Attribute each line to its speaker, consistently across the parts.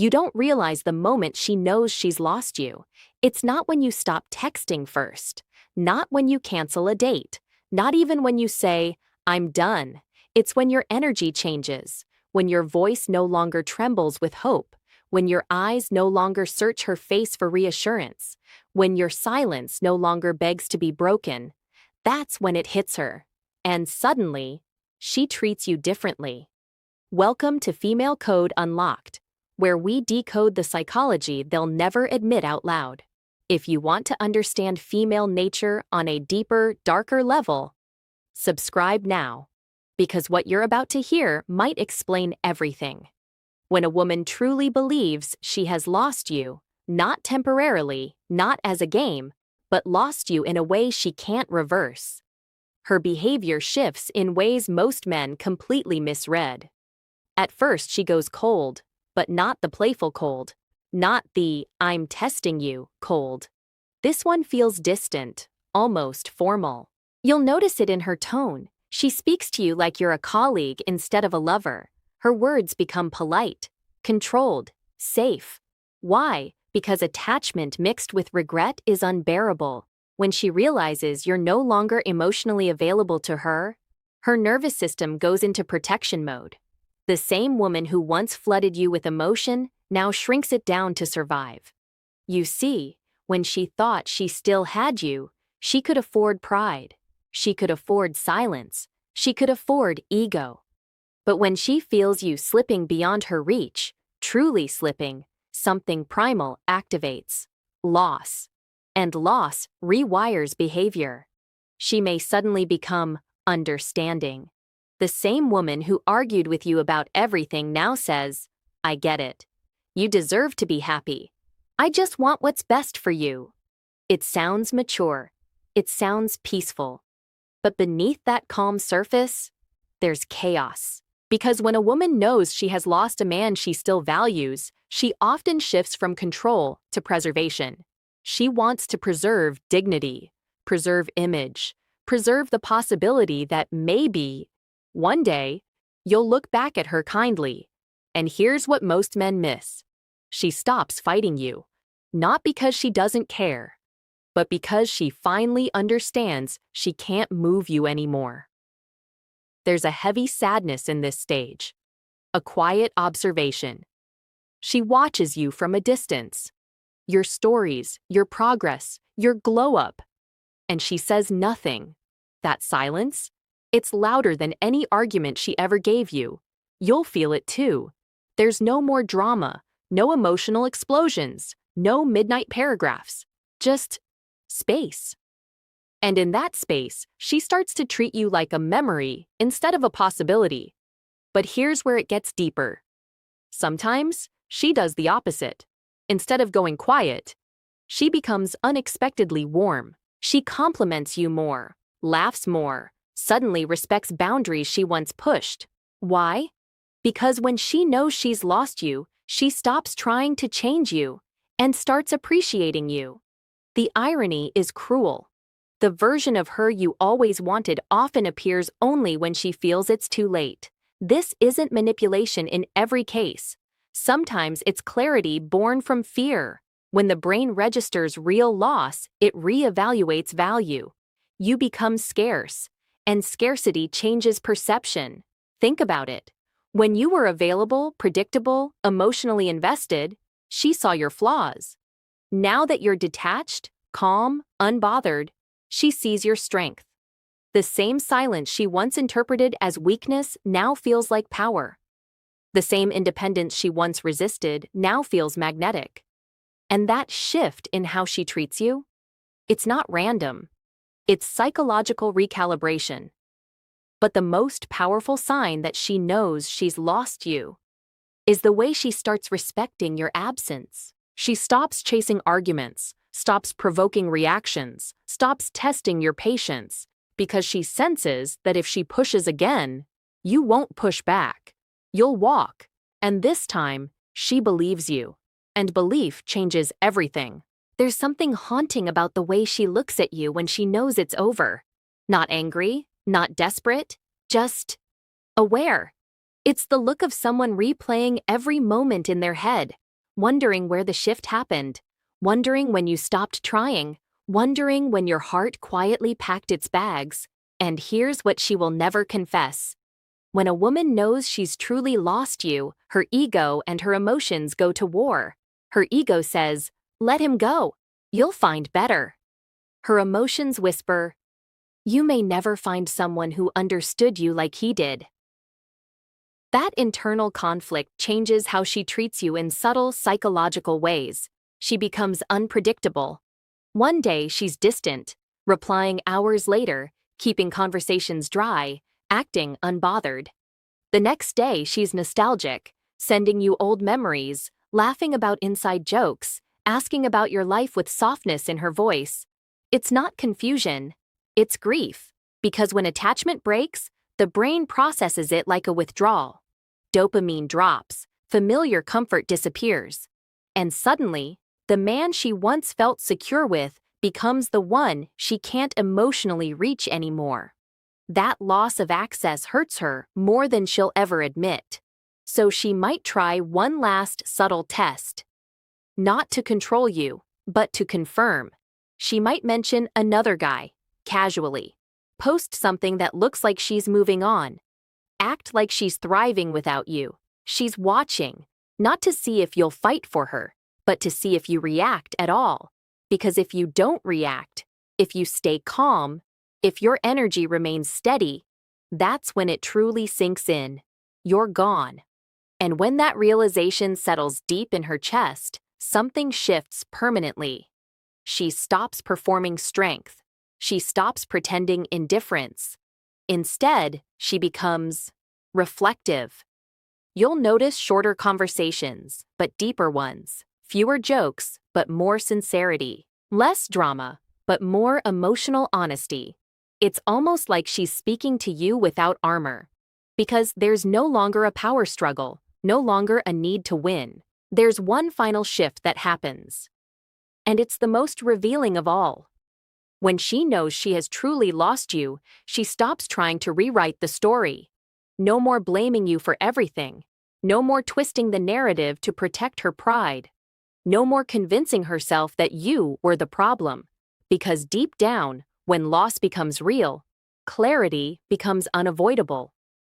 Speaker 1: You don't realize the moment she knows she's lost you. It's not when you stop texting first, not when you cancel a date, not even when you say, "I'm done." It's when your energy changes, when your voice no longer trembles with hope, when your eyes no longer search her face for reassurance, when your silence no longer begs to be broken. That's when it hits her. And suddenly, she treats you differently. Welcome to Female Code Unlocked, where we decode the psychology they'll never admit out loud. If you want to understand female nature on a deeper, darker level, subscribe now, because what you're about to hear might explain everything. When a woman truly believes she has lost you, not temporarily, not as a game, but lost you in a way she can't reverse, her behavior shifts in ways most men completely misread. At first she goes cold, but not the playful cold, not the "I'm testing you" cold. This one feels distant, almost formal. You'll notice it in her tone. She speaks to you like you're a colleague instead of a lover. Her words become polite, controlled, safe. Why? Because attachment mixed with regret is unbearable. When she realizes you're no longer emotionally available to her, her nervous system goes into protection mode. The same woman who once flooded you with emotion now shrinks it down to survive. You see, when she thought she still had you, she could afford pride. She could afford silence. She could afford ego. But when she feels you slipping beyond her reach, truly slipping, something primal activates: loss. And loss rewires behavior. She may suddenly become understanding. The same woman who argued with you about everything now says, "I get it. You deserve to be happy. I just want what's best for you." It sounds mature. It sounds peaceful. But beneath that calm surface, there's chaos. Because when a woman knows she has lost a man she still values, she often shifts from control to preservation. She wants to preserve dignity, preserve image, preserve the possibility that maybe, one day, you'll look back at her kindly. And here's what most men miss. She stops fighting you, not because she doesn't care, but because she finally understands she can't move you anymore. There's a heavy sadness in this stage, a quiet observation. She watches you from a distance, your stories, your progress, your glow-up, and she says nothing. That silence? It's louder than any argument she ever gave you. You'll feel it too. There's no more drama, no emotional explosions, no midnight paragraphs, just space. And in that space, she starts to treat you like a memory instead of a possibility. But here's where it gets deeper. Sometimes, she does the opposite. Instead of going quiet, she becomes unexpectedly warm. She compliments you more, laughs more, suddenly respects boundaries she once pushed. Why? Because when she knows she's lost you, she stops trying to change you and starts appreciating you. The irony is cruel. The version of her you always wanted often appears only when she feels it's too late. This isn't manipulation in every case. Sometimes it's clarity born from fear. When the brain registers real loss, it reevaluates value. You become scarce, and scarcity changes perception. Think about it. When you were available, predictable, emotionally invested, she saw your flaws. Now that you're detached, calm, unbothered, she sees your strength. The same silence she once interpreted as weakness now feels like power. The same independence she once resisted now feels magnetic. And that shift in how she treats you? It's not random. It's psychological recalibration. But the most powerful sign that she knows she's lost you is the way she starts respecting your absence. She stops chasing arguments, stops provoking reactions, stops testing your patience, because she senses that if she pushes again, you won't push back. You'll walk, and this time, she believes you. And belief changes everything. There's something haunting about the way she looks at you when she knows it's over. Not angry, not desperate, just aware. It's the look of someone replaying every moment in their head, wondering where the shift happened, wondering when you stopped trying, wondering when your heart quietly packed its bags. And here's what she will never confess. When a woman knows she's truly lost you, her ego and her emotions go to war. Her ego says, "Let him go. You'll find better." Her emotions whisper, "You may never find someone who understood you like he did." That internal conflict changes how she treats you in subtle psychological ways. She becomes unpredictable. One day she's distant, replying hours later, keeping conversations dry, acting unbothered. The next day she's nostalgic, sending you old memories, laughing about inside jokes, asking about your life with softness in her voice. It's not confusion, it's grief. Because when attachment breaks, the brain processes it like a withdrawal. Dopamine drops, familiar comfort disappears. And suddenly, the man she once felt secure with becomes the one she can't emotionally reach anymore. That loss of access hurts her more than she'll ever admit. So she might try one last subtle test. Not to control you, but to confirm. She might mention another guy, casually. Post something that looks like she's moving on. Act like she's thriving without you. She's watching, not to see if you'll fight for her, but to see if you react at all. Because if you don't react, if you stay calm, if your energy remains steady, that's when it truly sinks in. You're gone. And when that realization settles deep in her chest, something shifts permanently. She stops performing strength. She stops pretending indifference. Instead, she becomes reflective. You'll notice shorter conversations, but deeper ones. Fewer jokes, but more sincerity. Less drama, but more emotional honesty. It's almost like she's speaking to you without armor. Because there's no longer a power struggle, no longer a need to win. There's one final shift that happens. And it's the most revealing of all. When she knows she has truly lost you, she stops trying to rewrite the story. No more blaming you for everything. No more twisting the narrative to protect her pride. No more convincing herself that you were the problem. Because deep down, when loss becomes real, clarity becomes unavoidable.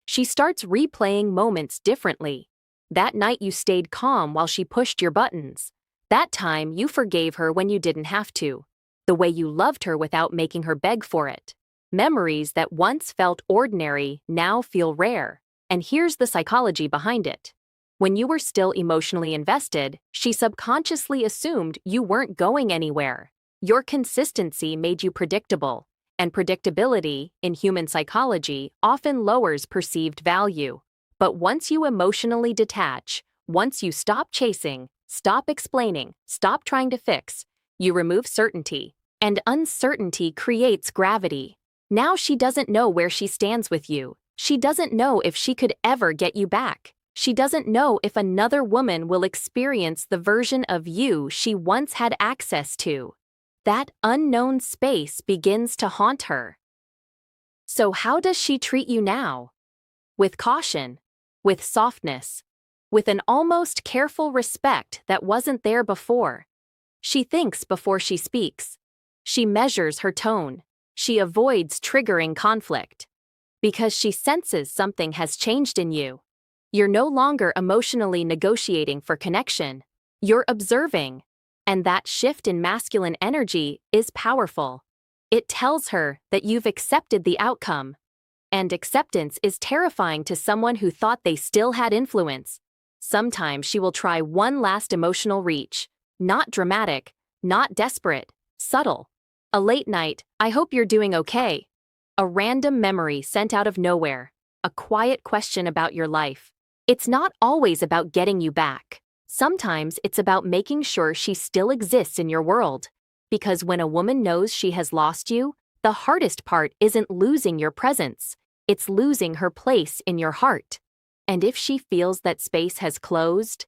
Speaker 1: She starts replaying moments differently. That night you stayed calm while she pushed your buttons. That time you forgave her when you didn't have to. The way you loved her without making her beg for it. Memories that once felt ordinary now feel rare. And here's the psychology behind it. When you were still emotionally invested, she subconsciously assumed you weren't going anywhere. Your consistency made you predictable, and predictability, in human psychology, often lowers perceived value. But once you emotionally detach, once you stop chasing, stop explaining, stop trying to fix, you remove certainty, and uncertainty creates gravity. Now she doesn't know where she stands with you. She doesn't know if she could ever get you back. She doesn't know if another woman will experience the version of you she once had access to. That unknown space begins to haunt her. So how does she treat you now? With caution, with softness, with an almost careful respect that wasn't there before. She thinks before she speaks. She measures her tone. She avoids triggering conflict. Because she senses something has changed in you. You're no longer emotionally negotiating for connection. You're observing. And that shift in masculine energy is powerful. It tells her that you've accepted the outcome. And acceptance is terrifying to someone who thought they still had influence. Sometimes she will try one last emotional reach. Not dramatic, not desperate, subtle. A late night, "I hope you're doing okay." A random memory sent out of nowhere. A quiet question about your life. It's not always about getting you back. Sometimes it's about making sure she still exists in your world. Because when a woman knows she has lost you, the hardest part isn't losing your presence. It's losing her place in your heart. And if she feels that space has closed,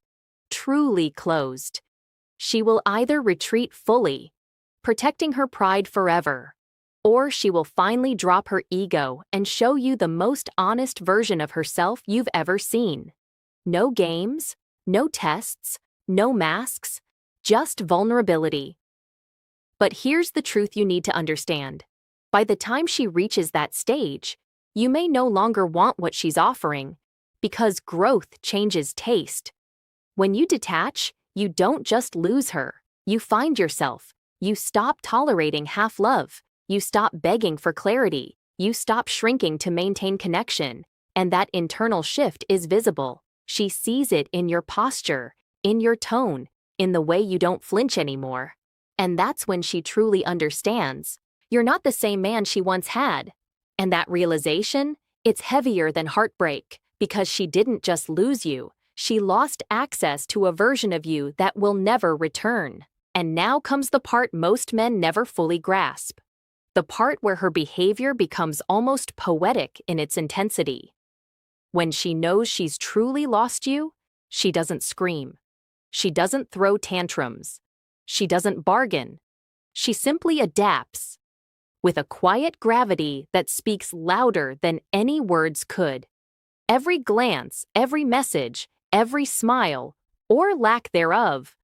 Speaker 1: truly closed, she will either retreat fully, protecting her pride forever, or she will finally drop her ego and show you the most honest version of herself you've ever seen. No games, no tests, no masks, just vulnerability. But here's the truth you need to understand. By the time she reaches that stage, you may no longer want what she's offering, because growth changes taste. When you detach, you don't just lose her, you find yourself. You stop tolerating half-love, you stop begging for clarity, you stop shrinking to maintain connection, and that internal shift is visible. She sees it in your posture, in your tone, in the way you don't flinch anymore. And that's when she truly understands. You're not the same man she once had. And that realization, it's heavier than heartbreak, because she didn't just lose you, she lost access to a version of you that will never return. And now comes the part most men never fully grasp. The part where her behavior becomes almost poetic in its intensity. When she knows she's truly lost you, she doesn't scream. She doesn't throw tantrums. She doesn't bargain. She simply adapts. With a quiet gravity that speaks louder than any words could. Every glance, every message, every smile, or lack thereof,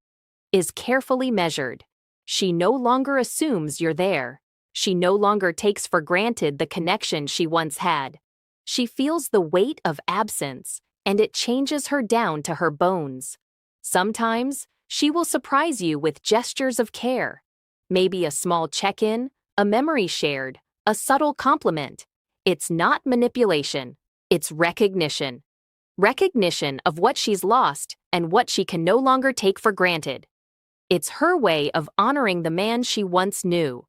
Speaker 1: is carefully measured. She no longer assumes you're there. She no longer takes for granted the connection she once had. She feels the weight of absence, and it changes her down to her bones. Sometimes, she will surprise you with gestures of care. Maybe a small check-in, a memory shared, a subtle compliment. It's not manipulation, it's recognition. Recognition of what she's lost and what she can no longer take for granted. It's her way of honoring the man she once knew.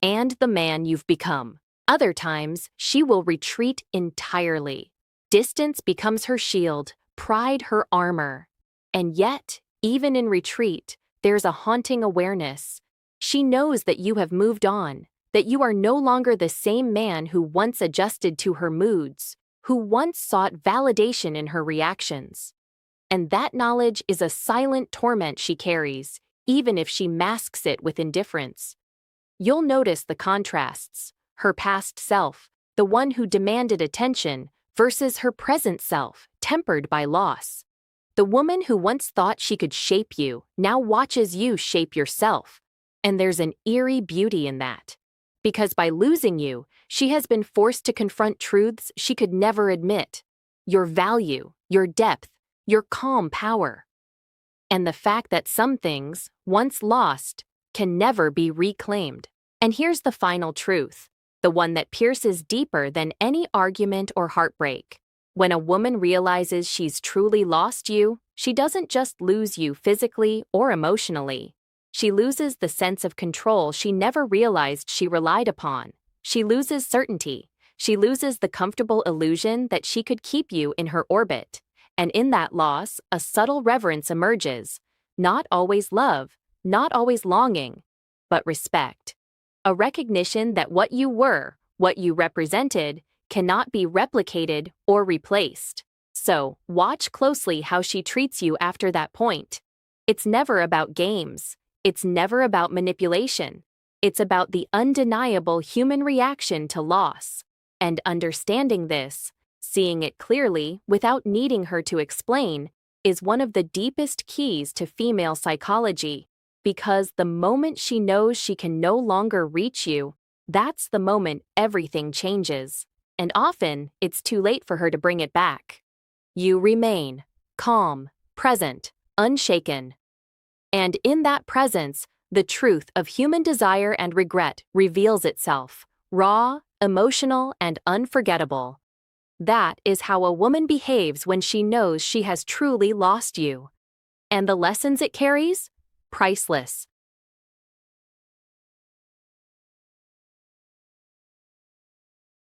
Speaker 1: And the man you've become. Other times, she will retreat entirely. Distance becomes her shield, pride her armor. And yet, even in retreat, there's a haunting awareness. She knows that you have moved on, that you are no longer the same man who once adjusted to her moods, who once sought validation in her reactions. And that knowledge is a silent torment she carries, even if she masks it with indifference. You'll notice the contrasts, her past self, the one who demanded attention, versus her present self, tempered by loss. The woman who once thought she could shape you now watches you shape yourself. And there's an eerie beauty in that. Because by losing you, she has been forced to confront truths she could never admit. Your value, your depth, your calm power. And the fact that some things, once lost, can never be reclaimed. And here's the final truth, the one that pierces deeper than any argument or heartbreak. When a woman realizes she's truly lost you, she doesn't just lose you physically or emotionally. She loses the sense of control she never realized she relied upon. She loses certainty. She loses the comfortable illusion that she could keep you in her orbit. And in that loss, a subtle reverence emerges. Not always love, not always longing, but respect. A recognition that what you were, what you represented, cannot be replicated or replaced. So, watch closely how she treats you after that point. It's never about games. It's never about manipulation. It's about the undeniable human reaction to loss. And understanding this, seeing it clearly without needing her to explain, is one of the deepest keys to female psychology. Because the moment she knows she can no longer reach you, that's the moment everything changes. And often, it's too late for her to bring it back. You remain calm, present, unshaken. And in that presence, the truth of human desire and regret reveals itself, raw, emotional, and unforgettable. That is how a woman behaves when she knows she has truly lost you. And the lessons it carries? Priceless.